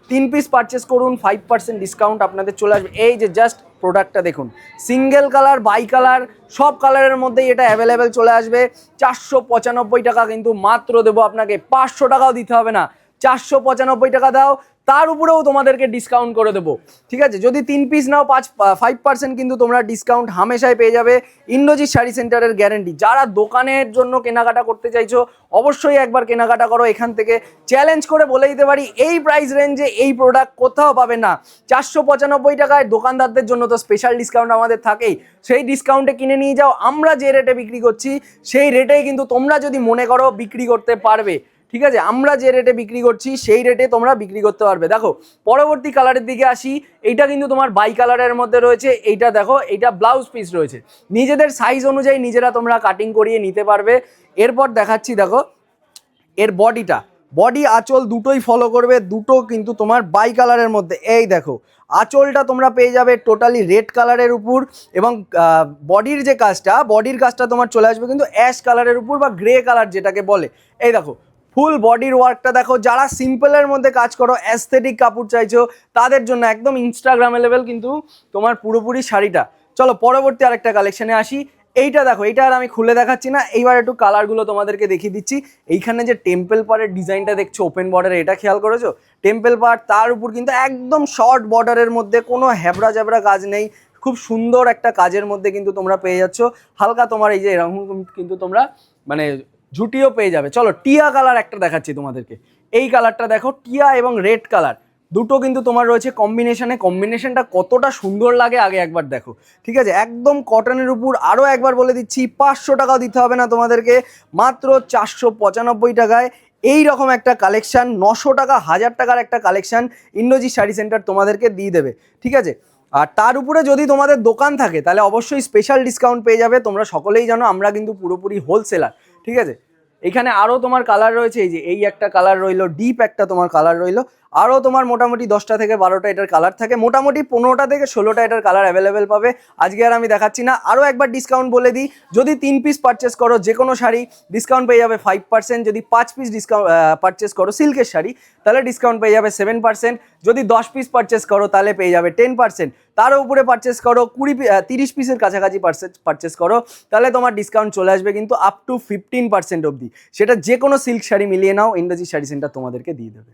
3 piece purchase করুন, 5% discount আপনাদের চলে আসবে। এই যে জাস্ট প্রোডাক্টটা দেখুন, সিঙ্গেল কালার, বাই কালার, সব কালারের মধ্যেই এটা অ্যাভেলেবেল চলে আসবে। 495 টাকা কিন্তু মাত্র দেবো আপনাকে, 500 টাকাও দিতে হবে না, 495 টাকা দাও, তার উপরেও তোমাদেরকে ডিসকাউন্ট করে দেবো। ঠিক আছে, যদি 3 পিস নাও 5% কিন্তু তোমরা ডিসকাউন্ট হামেশাই পেয়ে যাবে। ইন্দ্রজিৎ শাড়ি সেন্টারের গ্যারেন্টি। যারা দোকানের জন্য কেনাকাটা করতে চাইছো অবশ্যই একবার কেনাকাটা করো এখান থেকে। চ্যালেঞ্জ করে বলে দিতে পারি এই প্রাইস রেঞ্জে এই প্রোডাক্ট কোথাও পাবে না। 495 টাকায় দোকানদারদের জন্য তো স্পেশাল ডিসকাউন্ট আমাদের থাকেই, সেই ডিসকাউন্টে কিনে নিয়ে যাও। আমরা যে রেটে বিক্রি করছি সেই রেটেই কিন্তু তোমরা যদি মনে করো বিক্রি করতে পারবে। ঠিক আছে, আমরা যে রেটে বিক্রি করছি সেই রেটে তোমরা বিক্রি করতে পারবে। দেখো পরবর্তী কালারের দিকে আসি, এইটা কিন্তু তোমার বাই কালারের মধ্যে রয়েছে। এইটা দেখো, এইটা ব্লাউজ পিস রয়েছে, নিজেদের সাইজ অনুযায়ী নিজেরা তোমরা কাটিং করিয়ে নিতে পারবে। এরপর দেখাচ্ছি, দেখো এর বডি আঁচল দুটোই ফলো করবে, দুটো কিন্তু তোমার বাই কালারের মধ্যে। এই দেখো আঁচলটা তোমরা পেয়ে যাবে টোটালি রেড কালারের উপর, এবং বডির কাজটা তোমার চলে আসবে কিন্তু অ্যাশ কালারের উপর বা গ্রে কালার যেটাকে বলে। এই দেখো ফুল বডির ওয়ার্কটা দেখো। যারা সিম্পলের মধ্যে কাজ করো, অ্যাস্থেটিক কাপড় চাইছো, তাদের জন্য একদম ইনস্টাগ্রামে লেভেল কিন্তু তোমার পুরোপুরি শাড়িটা। চলো পরবর্তী আরেকটা কালেকশনে আসি। এইটা দেখো, এইটা আর আমি খুলে দেখাচ্ছি না, এইবার একটু কালারগুলো তোমাদেরকে দেখিয়ে দিচ্ছি। এইখানে যে টেম্পল পাড়ের ডিজাইনটা দেখছো ওপেন বর্ডারে, এটা খেয়াল করেছো? টেম্পল পাড়, তার উপর কিন্তু একদম শর্ট বর্ডারের মধ্যে কোনো হ্যাবড়া জ্যাবড়া কাজ নেই, খুব সুন্দর একটা কাজের মধ্যে কিন্তু তোমরা পেয়ে যাচ্ছ। হালকা তোমার এই যে এরকম কিন্তু তোমরা মানে ঝুটিও পেয়ে যাবে। চলো টিয়া কালার একটা দেখাচ্ছি তোমাদেরকে। এই কালারটা দেখো, টিয়া এবং রেড কালার দুটো কিন্তু তোমার রয়েছে কম্বিনেশনটা কতটা সুন্দর লাগে আগে একবার দেখো। ঠিক আছে, একদম কটনের উপর। আরও একবার বলে দিচ্ছি, 500 টাকাও দিতে হবে না তোমাদেরকে, মাত্র 495 টাকায় এই রকম একটা কালেকশান, 900 টাকা 1000 টাকার একটা কালেকশান ইন্দ্রজিৎ শাড়ি সেন্টার তোমাদেরকে দিয়ে দেবে। ঠিক আছে, আর তার উপরে যদি তোমাদের দোকান থাকে তাহলে অবশ্যই স্পেশাল ডিসকাউন্ট পেয়ে যাবে। তোমরা সকলেই জানো আমরা কিন্তু পুরোপুরি হোলসেলার। ঠিক আছে, এখানে আরও তোমার কালার রয়েছে, এই যে এই একটা কালার রইলো, ডিপ একটা তোমার কালার রইলো, আরও তোমার মোটামুটি 10টা থেকে 12টা এটার কালার থাকে, মোটামুটি 15টা থেকে 16টা এটার কালার অ্যাভেলেবেল পাবে। আজকে আর আমি দেখাচ্ছি না। আরও একবার ডিসকাউন্ট বলে দিই, যদি 3 পিস পারচেস করো যে কোনো শাড়ি ডিসকাউন্ট পেয়ে যাবে 5%, যদি 5 পিস পারচেস করো সিল্কের শাড়ি তাহলে ডিসকাউন্ট পেয়ে যাবে 7%, যদি 10 পিস পারচেস করো তাহলে পেয়ে যাবে 10%, তার উপরে পারচেস করো 30 পিসের কাছাকাছি পারচেস করো তাহলে তোমার ডিসকাউন্ট চলে আসবে কিন্তু আপ টু 15% অবধি। সেটা যে কোনো সিল্ক শাড়ি মিলিয়ে নাও, ইন্দ্রজিৎ শাড়ি সেন্টার তোমাদেরকে দিয়ে দেবে।